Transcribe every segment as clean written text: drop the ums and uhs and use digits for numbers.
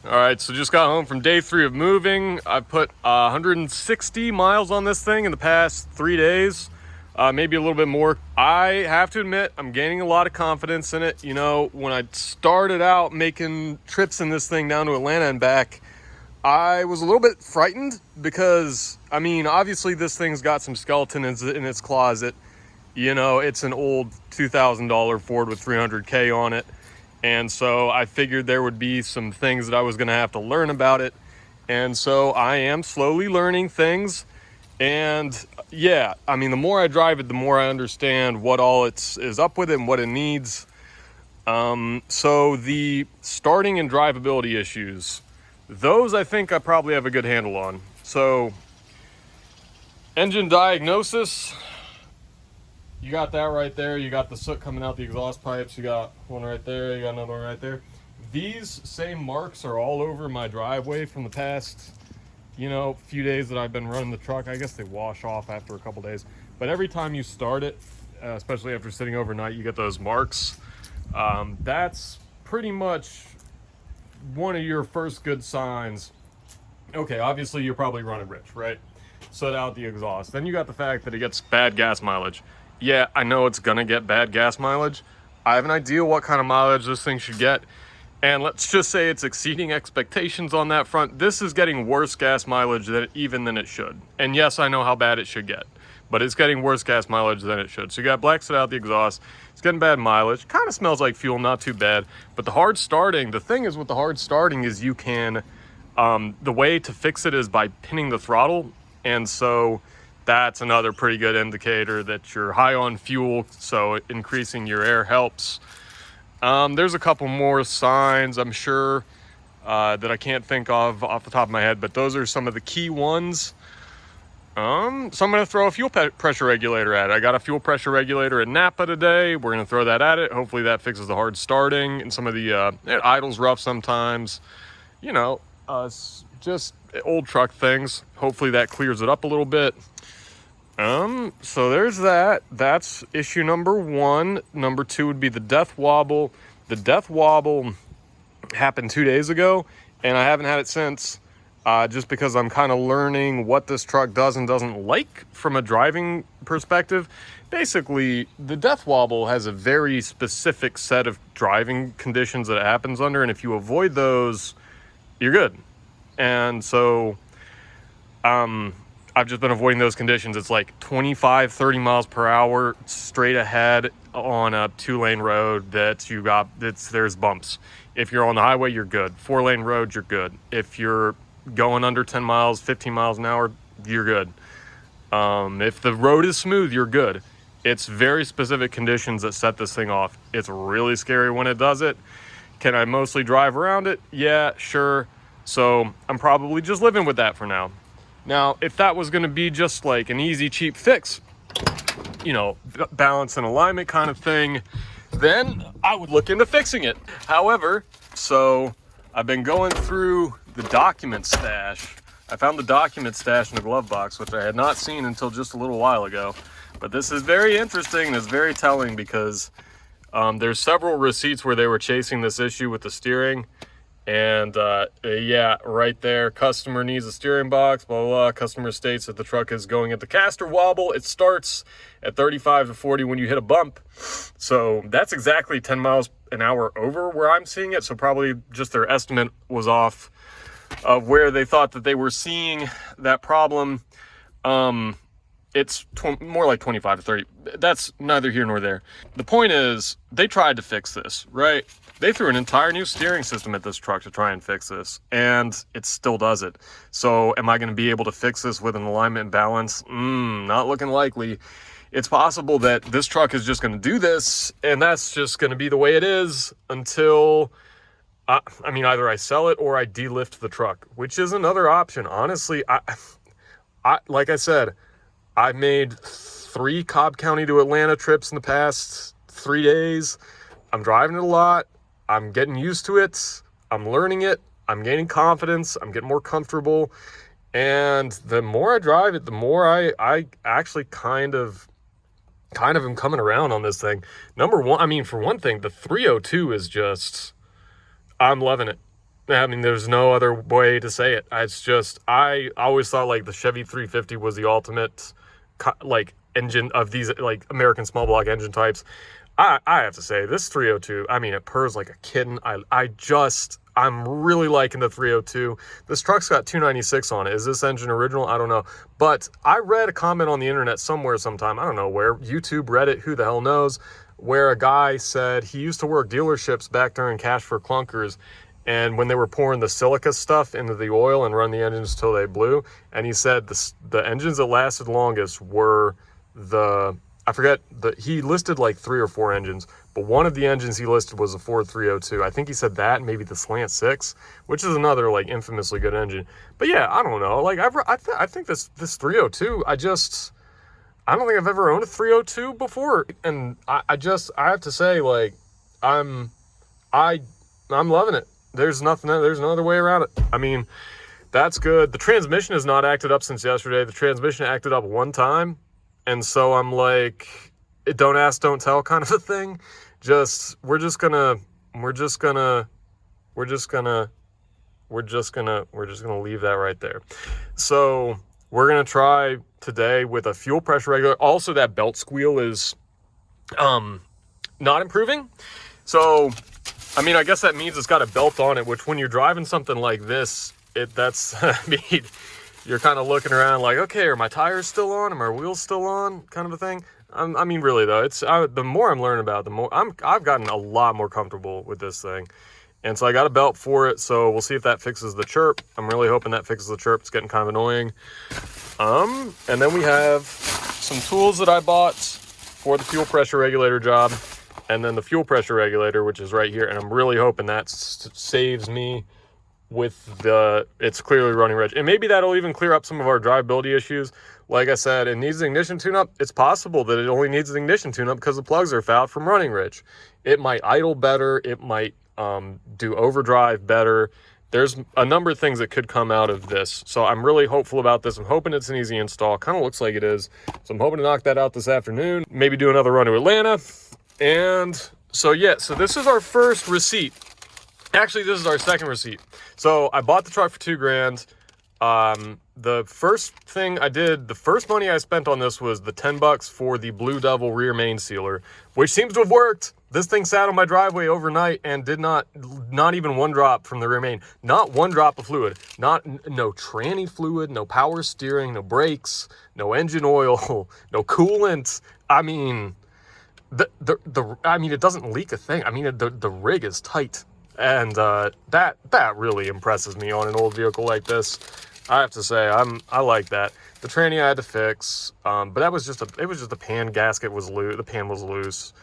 All right, so just got home from day 3 of moving. I put 160 miles on this thing in the past 3 days, maybe a little bit more. I have to admit, I'm gaining a lot of confidence in it. You know, when I started out making trips in this thing down to Atlanta and back, I was a little bit frightened because, I mean, obviously this thing's got some skeleton in its closet. You know, it's an old $2,000 Ford with 300K on it. And so I figured there would be some things that I was going to have to learn about it. And so I am slowly learning things. And yeah, I mean, the more I drive it, the more I understand what all is up with it and what it needs. So the starting and drivability issues, those I think I probably have a good handle on. So engine diagnosis, you got that right there. You got the soot coming out the exhaust pipes. You got one right there. You got another one right there. These same marks are all over my driveway from the past, few days that I've been running the truck. I guess they wash off after a couple days. But every time you start it, especially after sitting overnight, you get those marks. That's pretty much one of your first good signs. Okay, obviously you're probably running rich, right? Soot out the exhaust. Then you got the fact that it gets bad gas mileage. Yeah, I know it's gonna get bad gas mileage. I have an idea what kind of mileage this thing should get. And let's just say it's exceeding expectations on that front. This is getting worse gas mileage than it should. And yes, I know how bad it should get, but it's getting worse gas mileage than it should. So you got black soot out the exhaust. It's getting bad mileage. Kind of smells like fuel, not too bad. But the hard starting, the thing is with the hard starting is you can, the way to fix it is by pinning the throttle. And so that's another pretty good indicator that you're high on fuel, so increasing your air helps. There's a couple more signs, I'm sure, that I can't think of off the top of my head, but those are some of the key ones. So I'm going to throw a fuel pressure regulator at it. I got a fuel pressure regulator at Napa today. We're going to throw that at it. Hopefully that fixes the hard starting, and some of the it idles rough sometimes. Just old truck things. Hopefully that clears it up a little bit. So there's that. That's issue number 1. Number 2 would be the death wobble. The death wobble happened 2 days ago, and I haven't had it since, just because I'm kind of learning what this truck does and doesn't like from a driving perspective. Basically, the death wobble has a very specific set of driving conditions that it happens under, and if you avoid those, you're good. And so, I've just been avoiding those conditions. It's like 25, 30 miles per hour straight ahead on a 2-lane road there's bumps. If you're on the highway, you're good. 4-lane road, you're good. If you're going under 10 miles, 15 miles an hour, you're good. If the road is smooth, you're good. It's very specific conditions that set this thing off. It's really scary when it does it. Can I mostly drive around it? Yeah, sure. So I'm probably just living with that for now. Now, if that was going to be just like an easy, cheap fix, balance and alignment kind of thing, then I would look into fixing it. However, so I've been going through the document stash. I found the document stash in the glove box, which I had not seen until just a little while ago. But this is very interesting and it's very telling because there's several receipts where they were chasing this issue with the steering. And yeah, right there, customer needs a steering box, blah, blah, blah. Customer states that the truck is going at the caster wobble. It starts at 35 to 40 when you hit a bump. So that's exactly 10 miles an hour over where I'm seeing it. So probably just their estimate was off of where they thought that they were seeing that problem. It's more like 25 to 30. That's neither here nor there. The point is, they tried to fix this, right? They threw an entire new steering system at this truck to try and fix this, and it still does it. So am I going to be able to fix this with an alignment and balance? Not looking likely. It's possible that this truck is just going to do this, and that's just going to be the way it is until, either I sell it or I delift the truck, which is another option. Honestly, like I said, I've made 3 Cobb County to Atlanta trips in the past 3 days. I'm driving it a lot. I'm getting used to it. I'm learning it. I'm gaining confidence. I'm getting more comfortable. And the more I drive it, the more I actually kind of am coming around on this thing. Number one, for one thing, the 302 is just, I'm loving it. I mean, there's no other way to say it. It's just, I always thought like the Chevy 350 was the ultimate like engine of these like American small block engine types. I have to say this 302, I mean, it purrs like a kitten. I'm really liking the 302. This truck's got 296 on it. Is this engine original? I don't know. But I read a comment on the internet somewhere sometime, I don't know where, YouTube, Reddit, who the hell knows, where a guy said he used to work dealerships back during Cash for Clunkers, and when they were pouring the silica stuff into the oil and run the engines till they blew, and he said the engines that lasted longest were he listed like 3 or 4 engines, but one of the engines he listed was a Ford 302. I think he said that, maybe the Slant 6, which is another like infamously good engine. But yeah, I don't know. Like I think this 302, I don't think I've ever owned a 302 before, and I have to say, like, I'm loving it. There's no other way around it. I mean, that's good. The transmission has not acted up since yesterday. The transmission acted up one time, and so I'm like, don't ask, don't tell kind of a thing. We're just gonna leave that right there. So we're gonna try today with a fuel pressure regulator. Also, that belt squeal is not improving. So, I mean, I guess that means it's got a belt on it, which when you're driving something like this, I mean, you're kind of looking around like, okay, are my tires still on? Are my wheels still on? Kind of a thing. I mean, really though, the more I'm learning about it, the more I've gotten a lot more comfortable with this thing. And so I got a belt for it, so we'll see if that fixes the chirp. I'm really hoping that fixes the chirp. It's getting kind of annoying. And then we have some tools that I bought for the fuel pressure regulator job, and then the fuel pressure regulator, which is right here. And I'm really hoping that saves me with it's clearly running rich. And maybe that'll even clear up some of our drivability issues. Like I said, it needs an ignition tune-up. It's possible that it only needs an ignition tune-up because the plugs are fouled from running rich. It might idle better. It might do overdrive better. There's a number of things that could come out of this. So I'm really hopeful about this. I'm hoping it's an easy install. Kind of looks like it is. So I'm hoping to knock that out this afternoon. Maybe do another run to Atlanta. And so, yeah, so this is our first receipt. Actually, this is our second receipt. So I bought the truck for $2,000. The first thing I did, the first money I spent on this was the $10 for the Blue Devil rear main sealer, which seems to have worked. This thing sat on my driveway overnight and did not even one drop from the rear main. Not one drop of fluid. No tranny fluid, no power steering, no brakes, no engine oil, no coolant. I mean, it doesn't leak a thing. I mean, the rig is tight. And that really impresses me on an old vehicle like this. I have to say, I like that. The tranny I had to fix, but it was just a pan gasket was loose. The pan was loose.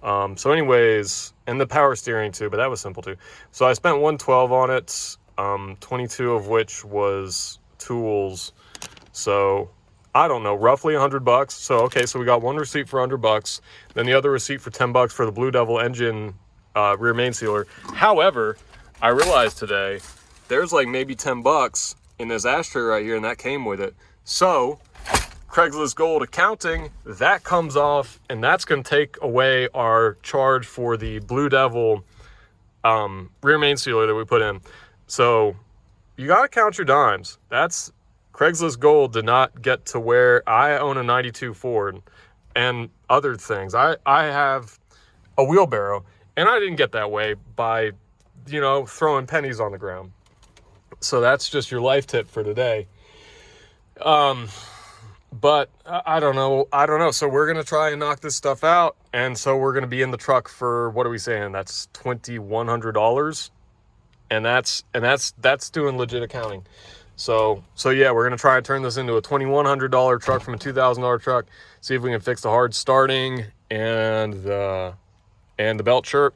So anyways, and the power steering too, but that was simple too. So I spent $112 on it, 22 of which was tools. So I don't know, roughly $100. So okay, so we got one receipt for $100, then the other receipt for $10 for the Blue Devil engine rear main sealer. However, I realized today there's like maybe $10 in this ashtray right here, and that came with it. So Craigslist Gold accounting, that comes off, and that's going to take away our charge for the Blue Devil rear main sealer that we put in. So you got to count your dimes. That's Craigslist Gold did not get to where I own a 92 Ford and other things. I have a wheelbarrow, and I didn't get that way by, throwing pennies on the ground. So that's just your life tip for today. But I don't know. So we're going to try and knock this stuff out. And so we're going to be in the truck for, what are we saying? That's $2,100. And that's doing legit accounting. So yeah, we're going to try and turn this into a $2,100 truck from a $2,000 truck. See if we can fix the hard starting and the belt chirp,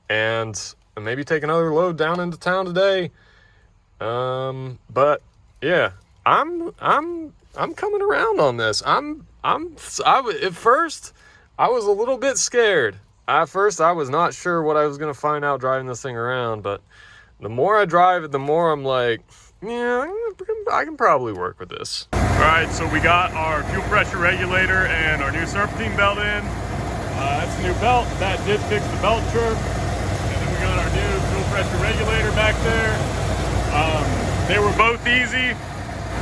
and maybe take another load down into town today. But yeah, I'm coming around on this. At first I was a little bit scared. At first I was not sure what I was going to find out driving this thing around, but the more I drive it, the more I'm like, yeah, I can probably work with this. All right, so we got our fuel pressure regulator and our new serpentine belt in. That's a new belt. That did fix the belt chirp. And then we got our new fuel pressure regulator back there. They were both easy.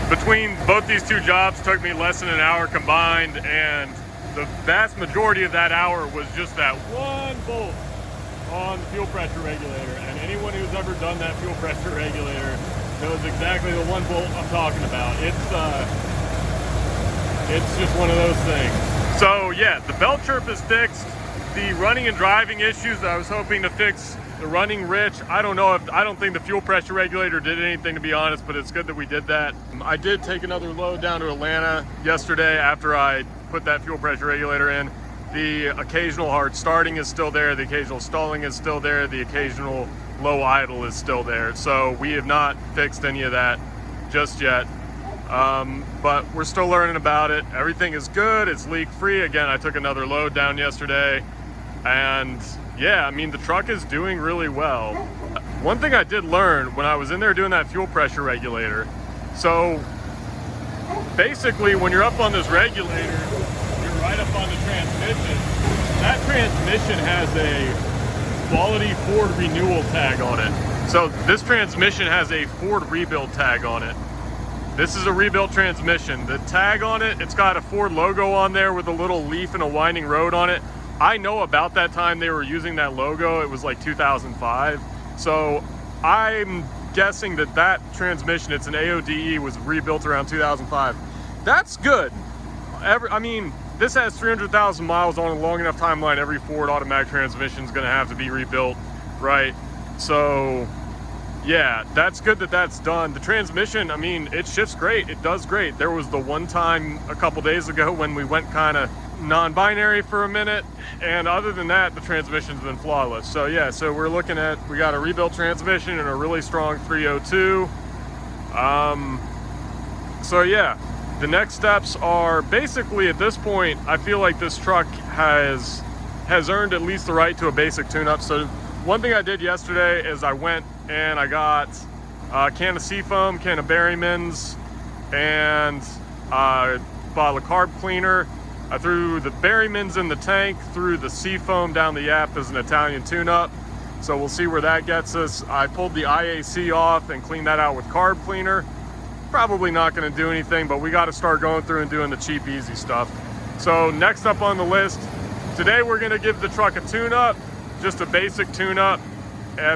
Between both these two jobs took me less than an hour combined, and the vast majority of that hour was just that one bolt on the fuel pressure regulator. And anyone who's ever done that fuel pressure regulator knows exactly the one bolt I'm talking about. It's just one of those things. So yeah, the belt chirp is fixed. The running and driving issues that I was hoping to fix, the running rich, I don't think the fuel pressure regulator did anything, to be honest, but it's good that we did that. I did take another load down to Atlanta yesterday after I put that fuel pressure regulator in. The occasional hard starting is still there, the occasional stalling is still there, the occasional low idle is still there. So we have not fixed any of that just yet. But we're still learning about it. Everything is good, it's leak free. Again, I took another load down yesterday, and yeah, I mean, the truck is doing really well. One thing I did learn when I was in there doing that fuel pressure regulator, so basically when you're up on this regulator, you're right up on the transmission. That transmission has a quality Ford renewal tag on it. So this transmission has a Ford rebuild tag on it. This is a rebuilt transmission. The tag on it, it's got a Ford logo on there with a little leaf and a winding road on it. I know about that time they were using that logo. It was like 2005. So I'm guessing that that transmission, it's an AODE, was rebuilt around 2005. That's good. I mean, this has 300,000 miles on a long enough timeline. Every Ford automatic transmission is going to have to be rebuilt, right? So yeah, that's good that that's done. The transmission, I mean, it shifts great. It does great. There was the one time a couple days ago when we went kind of non-binary for a minute, and other than that, the transmission's been flawless. So yeah, so we're looking at, we got a rebuilt transmission and a really strong 302. So yeah, the next steps are basically, at this point, I feel like this truck has earned at least the right to a basic tune-up. So one thing I did yesterday is I went and I got a can of Seafoam, can of Berryman's, and a bottle of carb cleaner. I threw the Berryman's in the tank, threw the Seafoam down the app as an Italian tune-up. So we'll see where that gets us. I pulled the IAC off and cleaned that out with carb cleaner. Probably not going to do anything, but we got to start going through and doing the cheap, easy stuff. So next up on the list, today we're going to give the truck a tune-up, just a basic tune-up,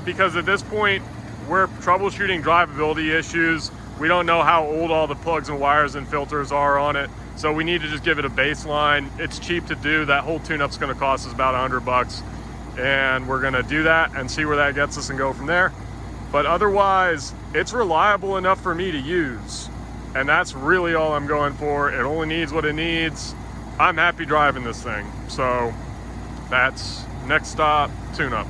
because at this point we're troubleshooting drivability issues. We don't know how old all the plugs and wires and filters are on it. So we need to just give it a baseline. It's cheap to do. That whole tune-up's going to cost us about $100, and we're going to do that and see where that gets us and go from there. But otherwise, it's reliable enough for me to use, and that's really all I'm going for. It only needs what it needs. I'm happy driving this thing. So that's next stop, tune-up.